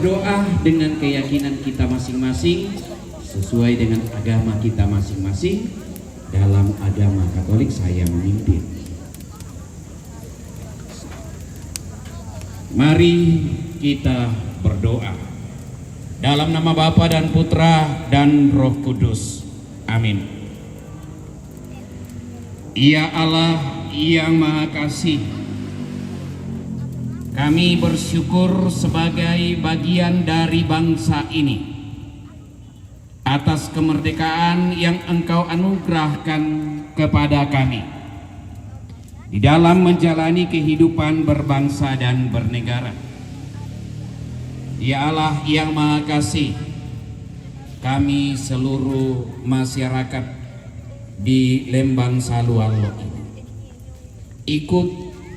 Doa dengan keyakinan kita masing-masing sesuai dengan agama kita masing-masing. Dalam agama Katolik saya memimpin. Mari kita berdoa. Dalam nama Bapa dan Putra dan Roh Kudus. Amin. Ya Allah yang Maha Kasih, kami bersyukur sebagai bagian dari bangsa ini atas kemerdekaan yang Engkau anugerahkan kepada kami di dalam menjalani kehidupan berbangsa dan bernegara. Ya Allah yang Maha Kasih, kami seluruh masyarakat di Lembang Salualo ini ikut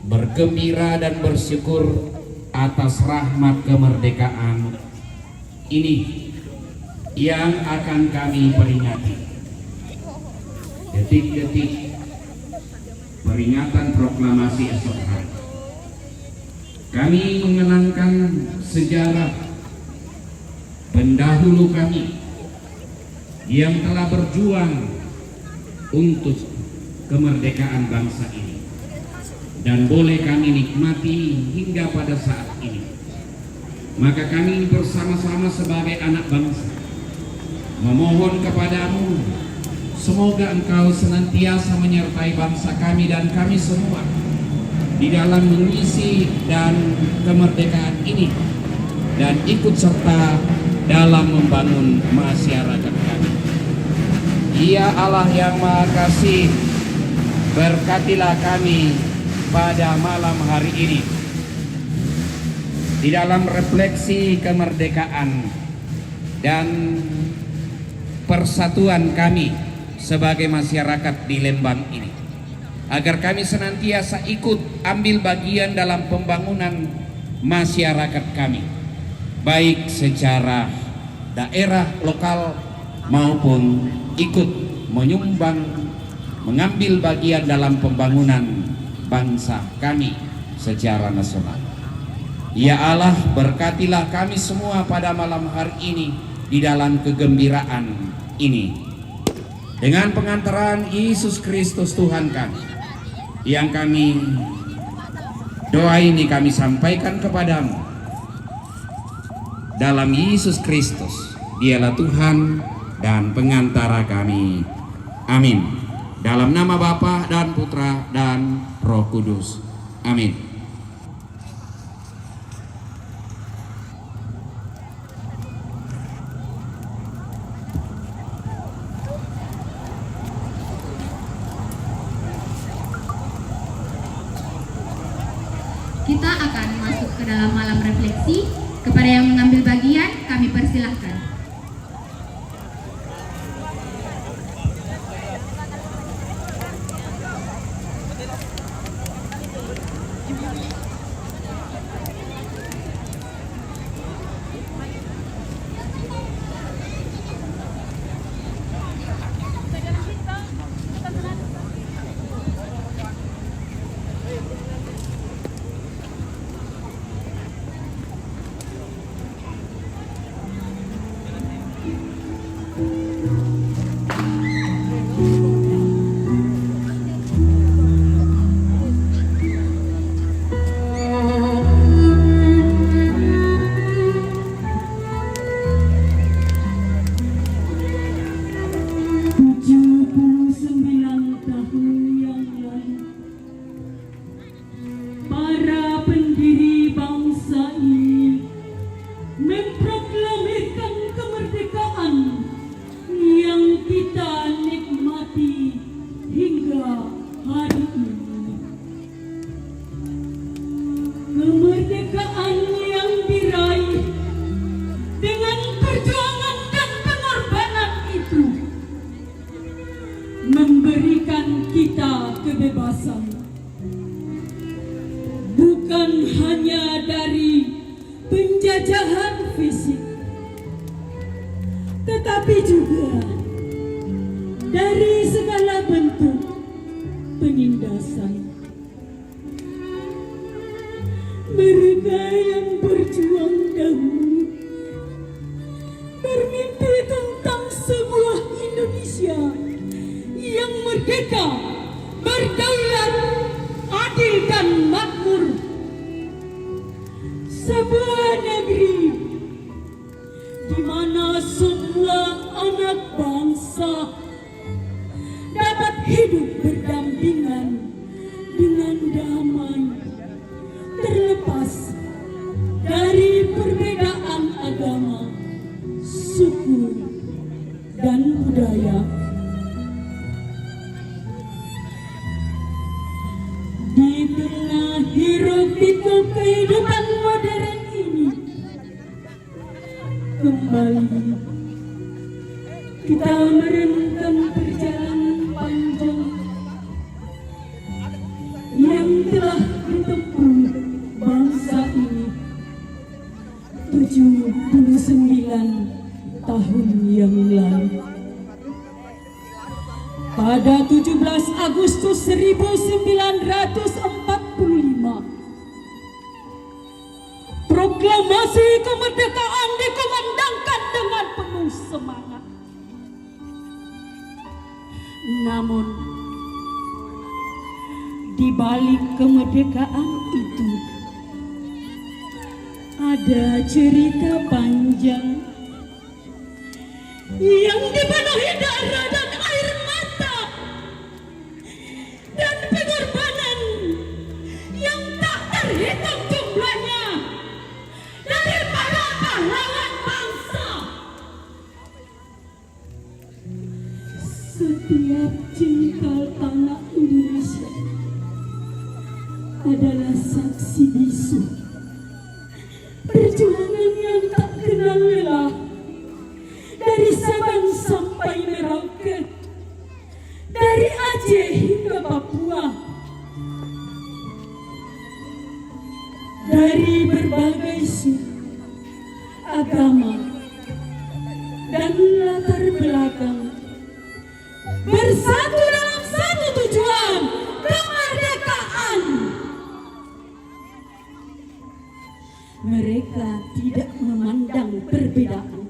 bergembira dan bersyukur atas rahmat kemerdekaan ini yang akan kami peringati. Detik-detik peringatan proklamasi esok hari, kami mengenangkan sejarah pendahulu kami yang telah berjuang untuk kemerdekaan bangsa ini, dan boleh kami nikmati hingga pada saat ini. Maka kami bersama-sama sebagai anak bangsa memohon kepadamu, semoga Engkau senantiasa menyertai bangsa kami dan kami semua di dalam mengisi dan kemerdekaan ini, dan ikut serta dalam membangun masyarakat kami. Ya Allah yang Maha Kasih, berkatilah kami pada malam hari ini di dalam refleksi kemerdekaan dan persatuan kami sebagai masyarakat di Lembang ini, agar kami senantiasa ikut ambil bagian dalam pembangunan masyarakat kami, baik secara daerah lokal maupun ikut menyumbang, mengambil bagian dalam pembangunan bangsa kami secara nasional. Ya Allah, berkatilah kami semua pada malam hari ini di dalam kegembiraan ini, dengan pengantaran Yesus Kristus Tuhan kami, yang kami doa ini kami sampaikan kepadamu dalam Yesus Kristus. Dialah Tuhan dan pengantara kami. Amin. Dalam nama Bapa dan Putra dan Roh Kudus. Amin. Kita akan masuk ke dalam malam refleksi. Kepada yang mengambil bagian, kami persilahkan. Kemerdekaan yang diraih dengan perjuangan dan pengorbanan itu memberikan kita kebebasan, bukan hanya dari penjajahan fisik, tetapi juga dari segala bentuk penindasan. Mereka yang berjuang dahulu merdeka, berdaulat, adil dan makmur. Sebuah negeri di mana semua anak bangsa dapat hidup berdampingan dengan damai, terlepas dari perbedaan agama, suku, dan budaya. Di tengah hiruk-pikuk kehidupan modern ini, kembali kita merentang perjalanan panjang yang telah ditempuh bangsa ini 79 tahun yang lalu. Pada 17 Agustus 1945, proklamasi kemerdekaan dikumandangkan dengan penuh semangat. Namun, di balik kemerdekaan itu ada cerita panjang yang dipenuhi darah dan air mata dan pengorbanan yang tak terhitung jumlahnya dari para pahlawan bangsa. Setiap jengkal tanah Indonesia adalah saksi bisu perjuangan yang tak kenal lelah dari Sabang sampai Merauke, dari Aceh hingga Papua, dari berbagai suku, agama, dan latar belakang, bersatu dalam satu tujuan, kemerdekaan. Mereka tidak memandang perbedaan,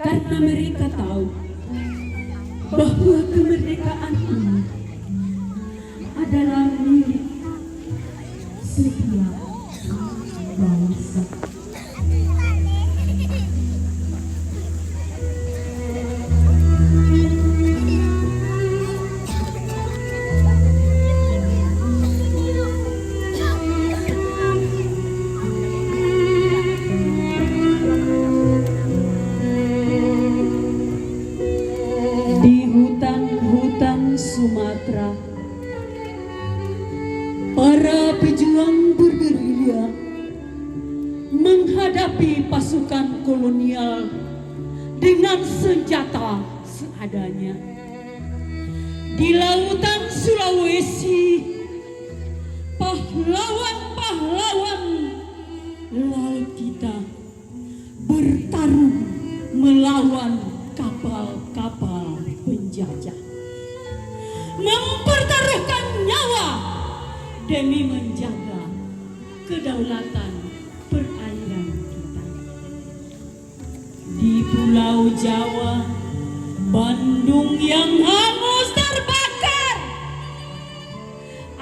karena mereka tahu bahwa kemerdekaan ini adalah milik setiap bangsa. Sumatera, para pejuang bergerilya menghadapi pasukan kolonial dengan senjata seadanya. Di lautan Sulawesi, pahlawan-pahlawan laut kita bertarung melawan kapal-kapal penjajah, mempertaruhkan nyawa demi menjaga kedaulatan perairan kita. Di Pulau Jawa, Bandung yang hangus terbakar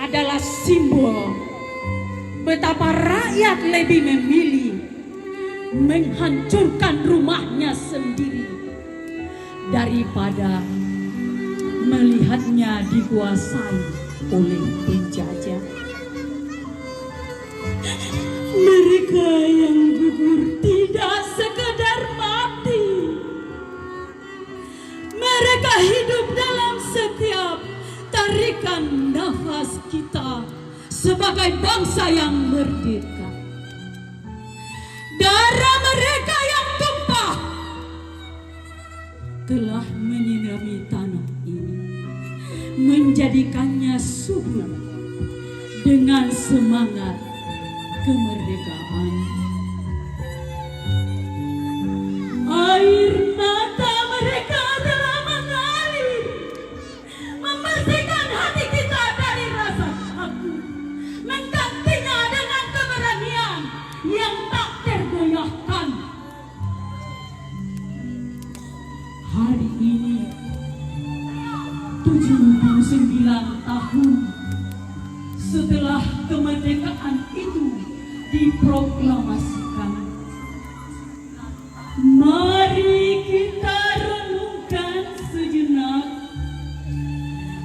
adalah simbol betapa rakyat lebih memilih menghancurkan rumahnya sendiri daripada melihatnya dikuasai oleh penjajah. Mereka yang gugur tidak sekedar mati, mereka hidup dalam setiap tarikan nafas kita sebagai bangsa yang merdeka. Darah mereka yang tumpah telah menyirami tanah ini, menjadikannya subur dengan semangat kemerdekaan. Air mata mereka telah mengalir, membersihkan hati kita dari rasa takut, menggantinya dengan keberanian yang tak tergoyahkan. Hari ini tahun setelah kemerdekaan itu diproklamasikan. Mari kita renungkan sejenak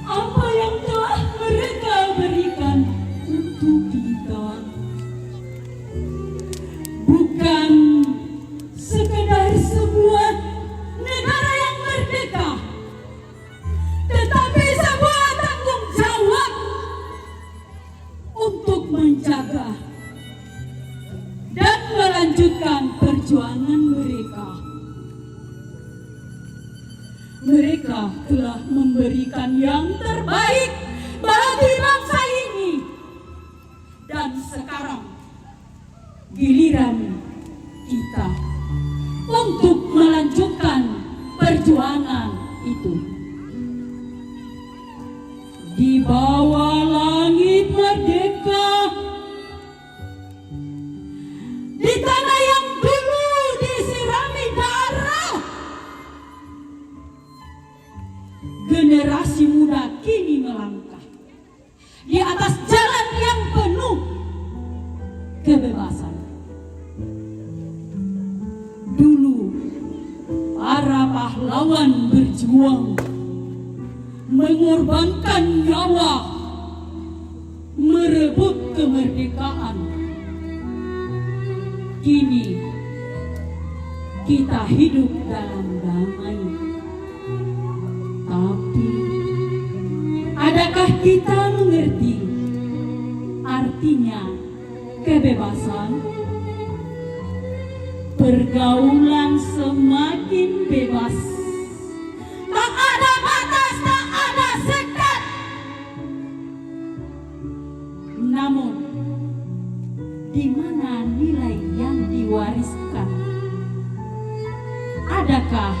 apa yang telah mereka berikan untuk kita. Bukan sekedar sebuah negara yang merdeka, tetapi sebuah tanggung jawab untuk menjaga dan melanjutkan perjuangan mereka. Mereka telah memberikan yang terbaik bagi bangsa ini. Dan sekarang giliran kita untuk melanjutkan perjuangan itu. Di bawah langit merdeka, di tanah yang dulu disirami darah, generasi muda kini melangkah di atas jalan yang penuh kebebasan. Dulu para pahlawan berjuang, mengorbankan nyawa, merebut kemerdekaan. Kini kita hidup dalam damai. Tapi adakah kita mengerti artinya kebebasan? Pergaulan semakin bebas. Tak ada batas, tak ada sekat. Namun, di mana nilai yang diwariskan? Adakah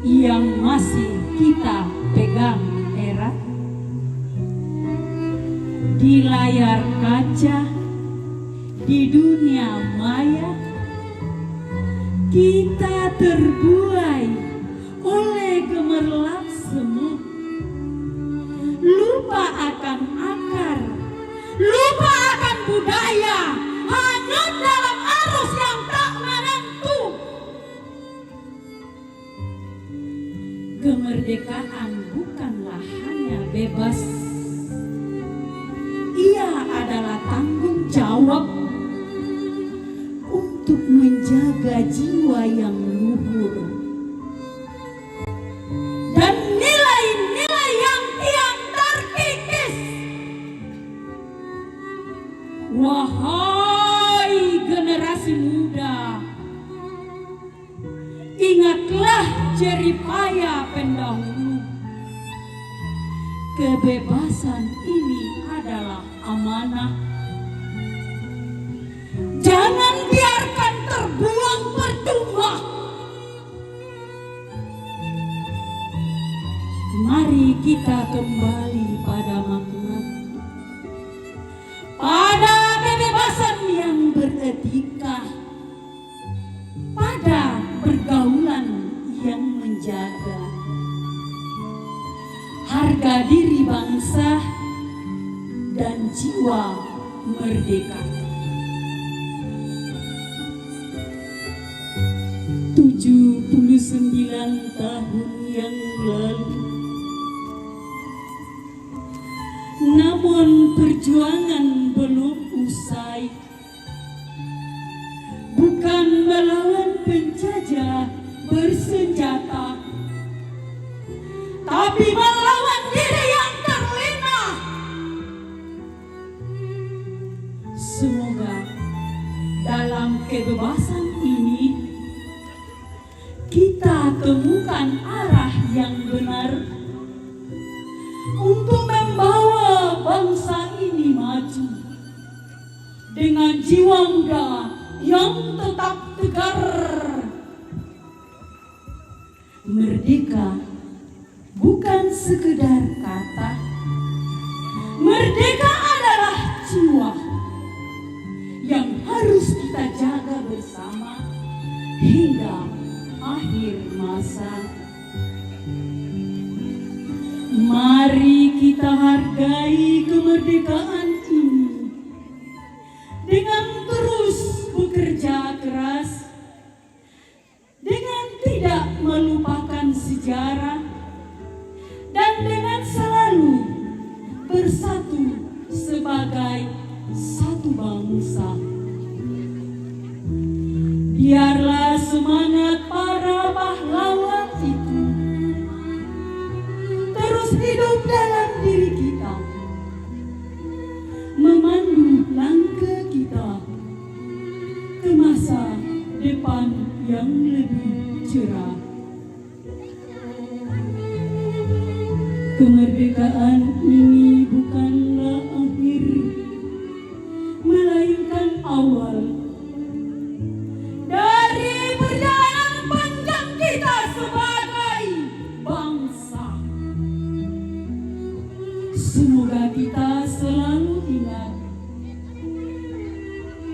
yang masih kita pegang erat? Di layar kaca, di dunia maya, kita terbuai oleh gemerlap semu. Lupa akan akar, lupa akan budaya, hanyut dalam arus yang tak menentu. Kemerdekaan bukanlah hanya bebas, ia adalah tanggung jawab untuk menjaga jiwa yang luhur dan nilai-nilai yang kian terkikis. Wahai generasi muda, ingatlah jeripaya pendahulu. Kebebasan ini adalah amanah. Jangan biarkan terbuang percuma. Mari kita kembali pada makna, pada kebebasan yang beretika, pada pergaulan yang menjaga harga diri bangsa dan jiwa merdeka. 79 tahun yang lalu, namun perjuangan belum usai. Bukan melawan penjajah bersenjata, tapi melawan diri yang terlena. Semoga dalam kebebasan ini kita temukan arah yang benar untuk membawa bangsa ini maju dengan jiwa muda yang tetap tegar. Merdeka bukan sekedar kata, merdeka adalah jiwa yang harus kita jaga bersama hingga akhir masa. Mari kita hargai kemerdekaan ini dengan terus bekerja keras, dengan tidak melupakan sejarah, dan dengan selalu bersatu sebagai satu bangsa. Biarlah semangat para pahlawan itu terus hidup dalam diri kita, memandu langkah kita ke masa depan yang lebih cerah. Kemerdekaan ini bukanlah akhir, melainkan awal dari perjalanan panjang kita sebagai bangsa. Semoga kita selalu ingat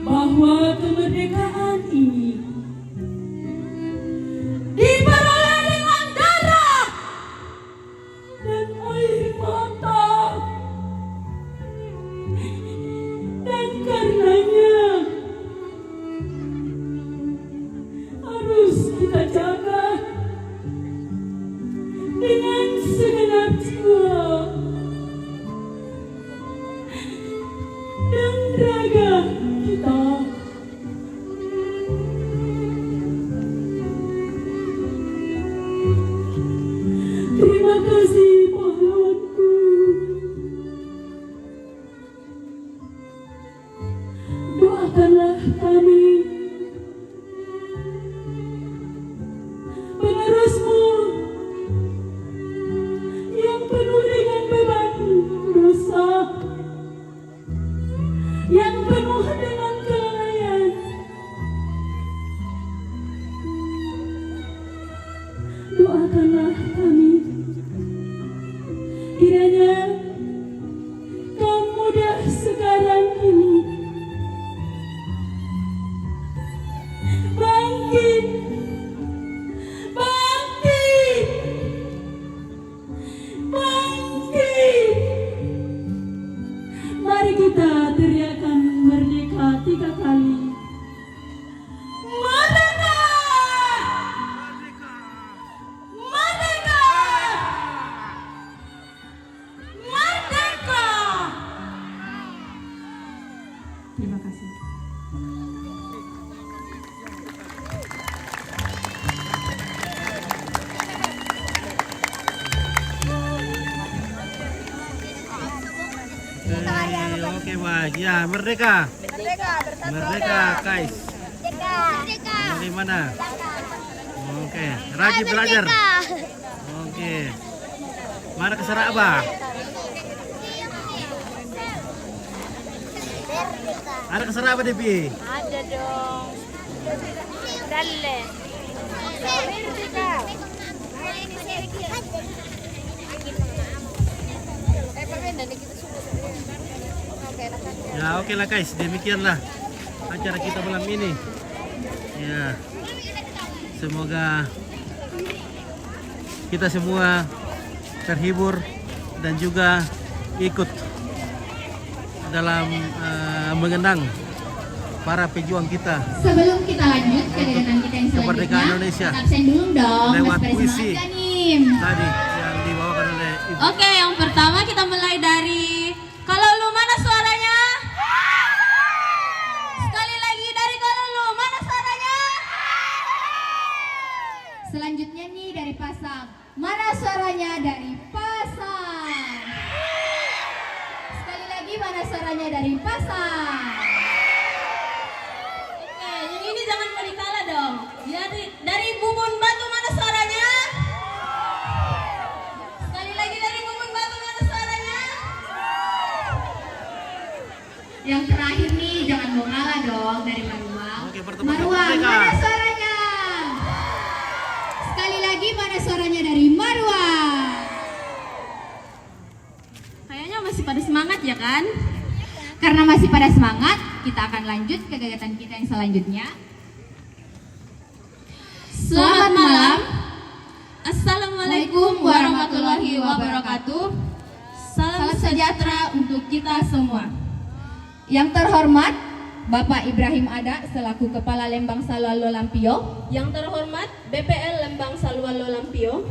bahwa kemerdekaan ini diperoleh dengan darah dan air mata, dan karenanya harus kita jaga dengan segenap jiwa dan raga kita. Terima kasih pahlawanku. Doakanlah kami, penerusmu yang penuh dengan beban dosa, yang penuh dengan kelalaian. Doakanlah kami, kiranya kaum muda sekarang ini bangkit, bangkit, bangkit. Mari kita teriakan merdeka 3 kali. Merdeka! Merdeka! Merdeka! Terima kasih. Oke, baik. Ya, merdeka. Merdeka, guys. Dari mana? Oke, rajin belajar. Oke. Mana ke Saraba? Ada ke Saraba, Devi? Ada dong. Dalle. Merdeka. Ya, oke lah guys, demikianlah acara kita malam ini. Ya, semoga kita semua terhibur dan juga ikut dalam mengenang para pejuang kita Sebelum kita lanjut ke kegiatan kita yang kemerdekaan selanjutnya, Indonesia absen dulu dong. lewat Masih pada puisi semangat, Nim. tadi yang dibawakan oleh Ibu. Oke, yang pertama kita mulai dari kalau lu mana suaranya? Sekali lagi dari kalau lu mana suaranya? Selanjutnya nih dari Pasang. Mana suaranya dari Pasang? Sekali lagi mana suaranya dari Pasang? Oke, yang ini jangan beri kalah dong. Dari Bubun Batu mana suaranya? Sekali lagi dari Bubun Batu mana suaranya? Yang terakhir nih jangan mau kalah dong dari Maruang. Oke, bertemu Maruang, mereka. mana suaranya? Sekali lagi mana suaranya dari Maruang? Kayaknya masih pada semangat ya kan? Karena masih pada semangat, kita akan lanjut ke kegiatan kita yang selanjutnya. Selamat malam. Assalamualaikum warahmatullahi wabarakatuh. Salam sejahtera untuk kita semua. Yang terhormat Bapak Ibrahim Ada selaku Kepala Lembang Salualo Lampio. Yang terhormat BPL Lembang Salualo Lampio.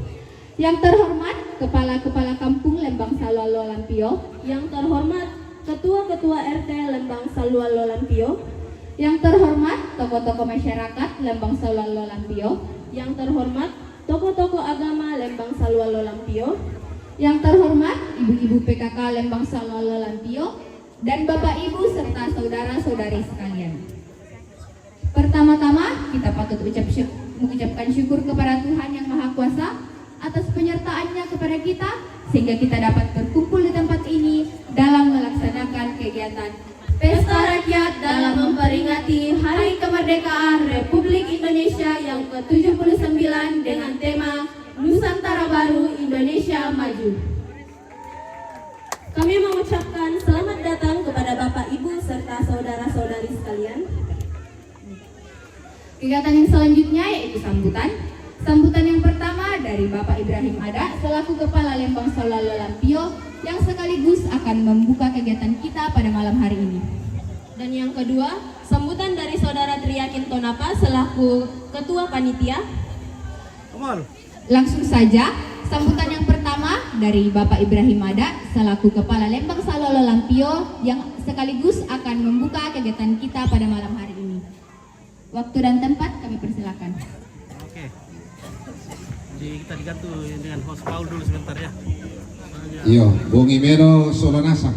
Yang terhormat Kepala-Kepala Kampung Lembang Salualo Lampio. Yang terhormat Ketua-Ketua RT Lembang Salualo Lampio. Yang terhormat tokoh-tokoh masyarakat Lembang Salualo Lampio. Yang terhormat tokoh-tokoh agama Lembang Salualo Lampio. Yang terhormat ibu-ibu PKK Lembang Salualo Lampio dan Bapak Ibu serta saudara-saudari sekalian. Pertama-tama kita patut mengucapkan syukur kepada Tuhan Yang Maha Kuasa atas penyertaannya kepada kita sehingga kita dapat berkumpul di tempat ini dalam melaksanakan kegiatan Pesta Rakyat dalam memperingati Hari Kemerdekaan Republik Indonesia yang ke-79 dengan tema Nusantara Baru Indonesia Maju. Kami mengucapkan selamat datang kepada Bapak Ibu serta saudara-saudari sekalian. Kegiatan yang selanjutnya yaitu sambutan. Sambutan yang pertama dari Bapak Ibrahim Ada selaku Kepala Lembang Salualo Lampio yang sekaligus akan membuka kegiatan kita pada malam hari ini. Dan yang kedua, sambutan dari Saudara Triyakin Tonapa selaku Ketua Panitia. Kamal. Langsung saja, sambutan yang pertama dari Bapak Ibrahim Ada selaku Kepala Lembang Salualo Lampio yang sekaligus akan membuka kegiatan kita pada malam hari ini. Waktu dan tempat kami persilakan. Oke. Jadi kita diganti dengan host Paul dulu sebentar ya. Yo, Bung Imero Solanasa.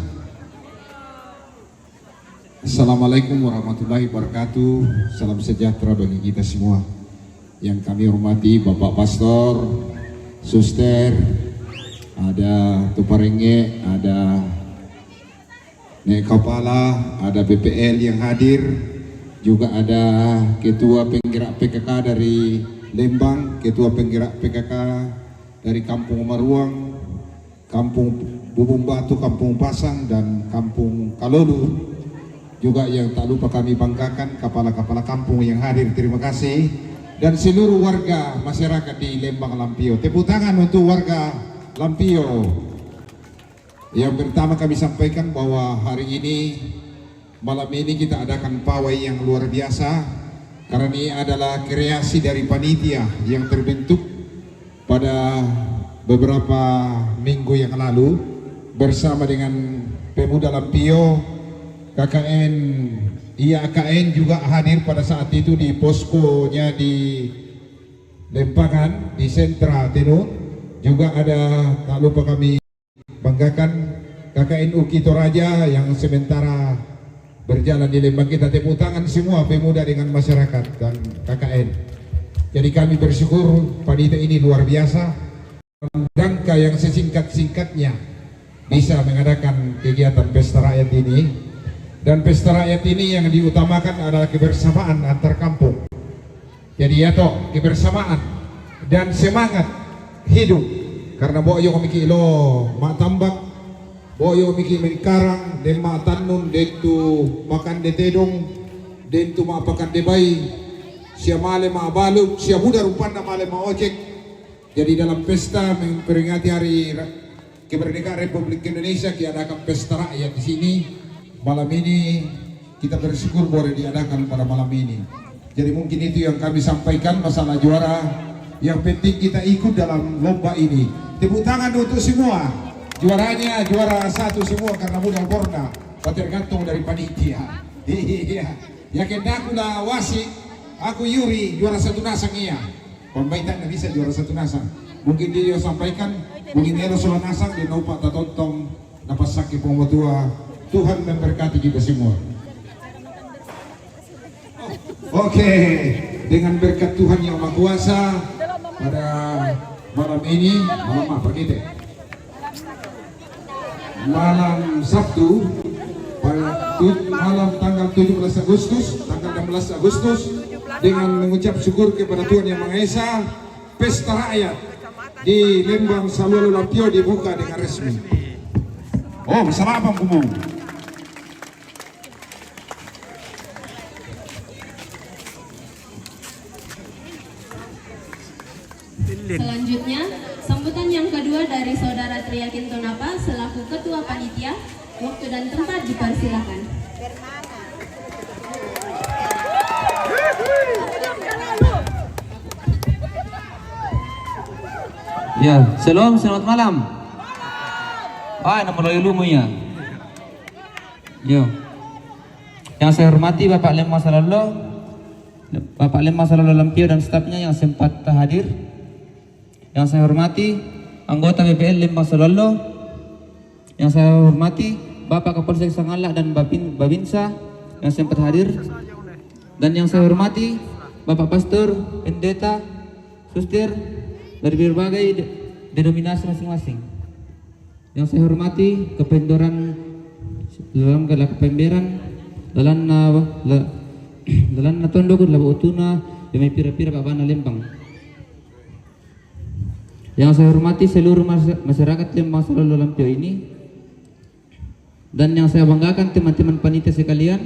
Assalamualaikum warahmatullahi wabarakatuh. Salam sejahtera bagi kita semua. Yang kami hormati Bapak Pastor, Suster, ada Tuparenge, ada Nek Kepala, ada BPL yang hadir, juga ada Ketua Penggerak PKK dari Lembang, Ketua Penggerak PKK dari Kampung Maruang, Kampung Bubung Batu, Kampung Pasang, dan Kampung Kalolu. Juga yang tak lupa kami banggakan kepala-kepala kampung yang hadir, terima kasih. Dan seluruh warga masyarakat di Lembang Lampio. Tepuk tangan untuk warga Lampio. Yang pertama kami sampaikan bahwa hari ini, malam ini kita adakan pawai yang luar biasa. Karena ini adalah kreasi dari panitia yang terbentuk pada beberapa minggu yang lalu bersama dengan Pemuda Lampio, KKN, IAKN juga hadir pada saat itu di poskonya di Lempangan, di sentra Tenun. Juga ada, tak lupa kami banggakan, KKN UKI Toraja yang sementara berjalan di Lembang. Kita tepuk tangan semua pemuda dengan masyarakat dan KKN. Jadi kami bersyukur panitia ini luar biasa. Rangka yang sesingkat-singkatnya bisa mengadakan kegiatan pesta rakyat ini. Dan pesta rakyat ini yang diutamakan adalah kebersamaan antar kampung. Jadi ya toh, kebersamaan dan semangat hidup. Karena boyo kami lo mak tambak, boyo kami karang, dan mak tanun, dan tu makan de tedong, dan tu mak pakan de bayi, siya male mak baluk, siya muda rupan na male mak ojek. Jadi dalam pesta memperingati hari kemerdekaan Republik Indonesia, diadakan pesta rakyat di sini. Malam ini kita bersyukur boleh diadakan pada malam ini. Jadi mungkin itu yang kami sampaikan masalah juara. Yang penting kita ikut dalam lomba ini. Tepuk tangan untuk semua. Juaranya juara satu semua karena mudah borna. Tergantung dari panitia. Iya. Ya kena aku lah wasit. Aku Yuri juara satu nasang iya. Pembaitan nggak bisa juara satu nasang. Mungkin dia sampaikan. Mungkin dia soal nasang dia naupak tatontong dapat sakit pemotua. Tuhan memberkati kita semua. Oke, dengan berkat Tuhan yang Maha Kuasa pada malam ini, malam apa kita? Malam Sabtu, malam tanggal 17 Agustus, tanggal 16 Agustus, dengan mengucap syukur kepada Tuhan Yang Maha Esa, pesta rakyat di Lembang Salualo Lampio dibuka dengan resmi. Oh, bersama apa kamu? Selanjutnya, Sambutan yang kedua dari Saudara Tria Kintonapa selaku Ketua Panitia. Waktu dan tempat dipersilakan. Ya, selamat malam. Nama ilmunya. Yo. Yang saya hormati Bapak Lem Masalolo Lampio dan stafnya yang sempat hadir. Yang saya hormati anggota BPL Lem Masalolo. Yang saya hormati Bapak Kapolsek Sangalak dan Babinsa yang sempat hadir. Dan yang saya hormati Bapak Pastor, Pendeta, Suster dari berbagai denominasi masing-masing. Yang saya hormati kependoran dalam gala kepemberan dalam na tondo ko labo utuna demi pira-pira Bapak Lembang. Yang saya hormati seluruh masyarakat Lembang Masalolo Lampio ini, dan yang saya banggakan teman-teman panitia sekalian,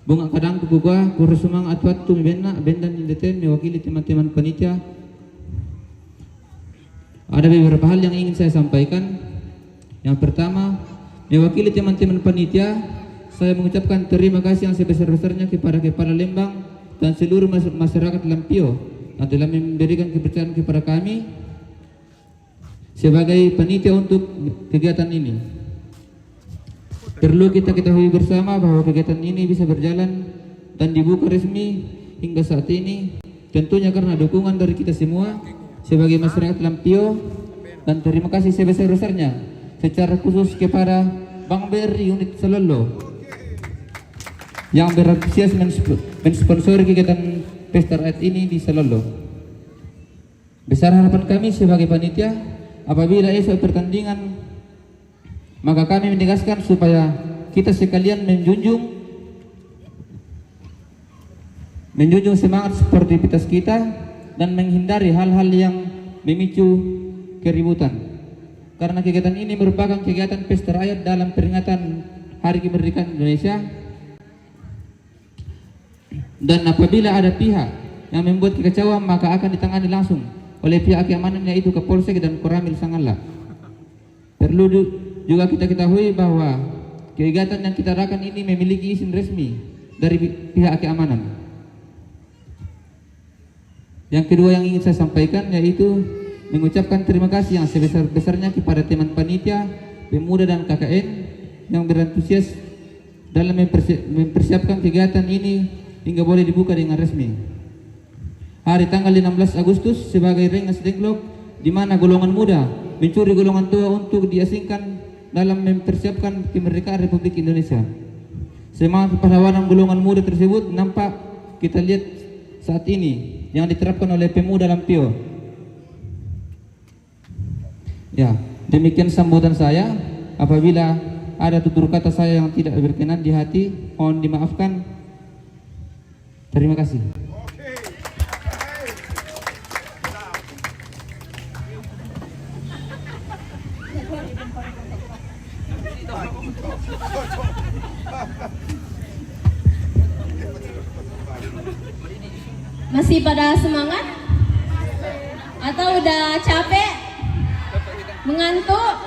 bunga kadang kukuga kurusumang atu-atu bendan indeten mewakili teman-teman panitia. Ada beberapa hal yang ingin saya sampaikan. Yang pertama, mewakili teman-teman panitia, saya mengucapkan terima kasih yang sebesar-besarnya kepada Kepala Lembang dan seluruh masyarakat Lampio yang telah memberikan kepercayaan kepada kami sebagai panitia untuk kegiatan ini. Perlu kita ketahui bersama bahwa kegiatan ini bisa berjalan dan dibuka resmi hingga saat ini tentunya karena dukungan dari kita semua sebagai masyarakat Lampio, dan terima kasih sebesar-besarnya secara khusus kepada Bang Beri Unit Salolo yang berantusias mensponsori kegiatan Pesta Rakyat ini di Salolo. Besar harapan kami sebagai panitia, apabila esok pertandingan, maka kami menegaskan supaya kita sekalian menjunjung semangat sportivitas kita dan menghindari hal-hal yang memicu keributan. Karena kegiatan ini merupakan kegiatan pesta rakyat dalam peringatan Hari Kemerdekaan Indonesia. Dan apabila ada pihak yang membuat kekacauan, maka akan ditangani langsung oleh pihak keamanan, yaitu Kapolsek dan Koramil Sangalak. Perlu juga kita ketahui bahwa kegiatan yang kita adakan ini memiliki izin resmi dari pihak keamanan. Yang kedua yang ingin saya sampaikan yaitu mengucapkan terima kasih yang sebesar-besarnya kepada teman panitia, pemuda dan KKN yang berantusias dalam mempersiapkan kegiatan ini hingga boleh dibuka dengan resmi. Hari tanggal 16 Agustus sebagai Rengas Dengklok, di mana golongan muda mencuri golongan tua untuk diasingkan dalam mempersiapkan kemerdekaan Republik Indonesia. Semangat pahlawanan golongan muda tersebut nampak kita lihat saat ini yang diterapkan oleh pemuda Lampio. Ya, demikian sambutan saya. Apabila ada tutur kata saya yang tidak berkenan di hati, mohon dimaafkan. Terima kasih. Masih pada semangat? Atau udah capek? Mengantuk?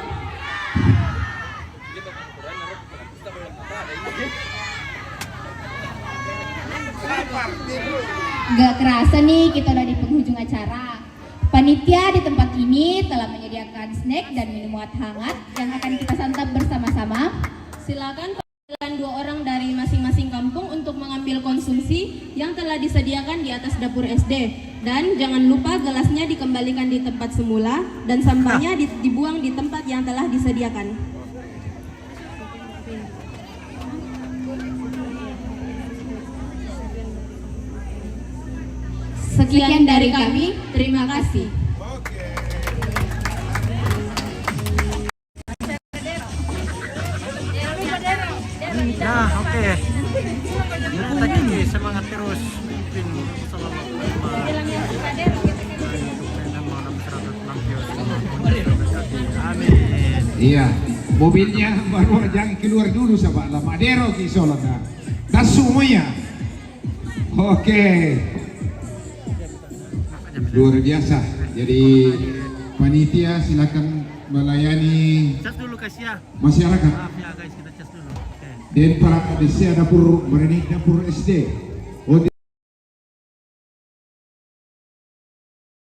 Gak kerasa nih kita udah di penghujung acara. Panitia di tempat ini telah menyediakan snack dan minuman hangat yang akan kita santap bersama-sama. Silakan perwakilan 2 orang dari masing-masing kampung untuk mengambil konsumsi yang telah disediakan di atas dapur SD. Dan jangan lupa gelasnya dikembalikan di tempat semula dan sampahnya dibuang di tempat yang telah disediakan. Sekian dari kami, terima kasih. Nah, oke. Kita kiki semangat terus. Pimpin selamat Amin. Iya, mobilnya baru jangan keluar dulu sahabat lah. Madero kisolana. Dan semuanya. Oke. Luar biasa. Jadi panitia silakan melayani Cas dulu guys ya. masyarakat. Maaf ya guys, kita cas dulu. Oke. Dan para desa dapur Merenik dapur SD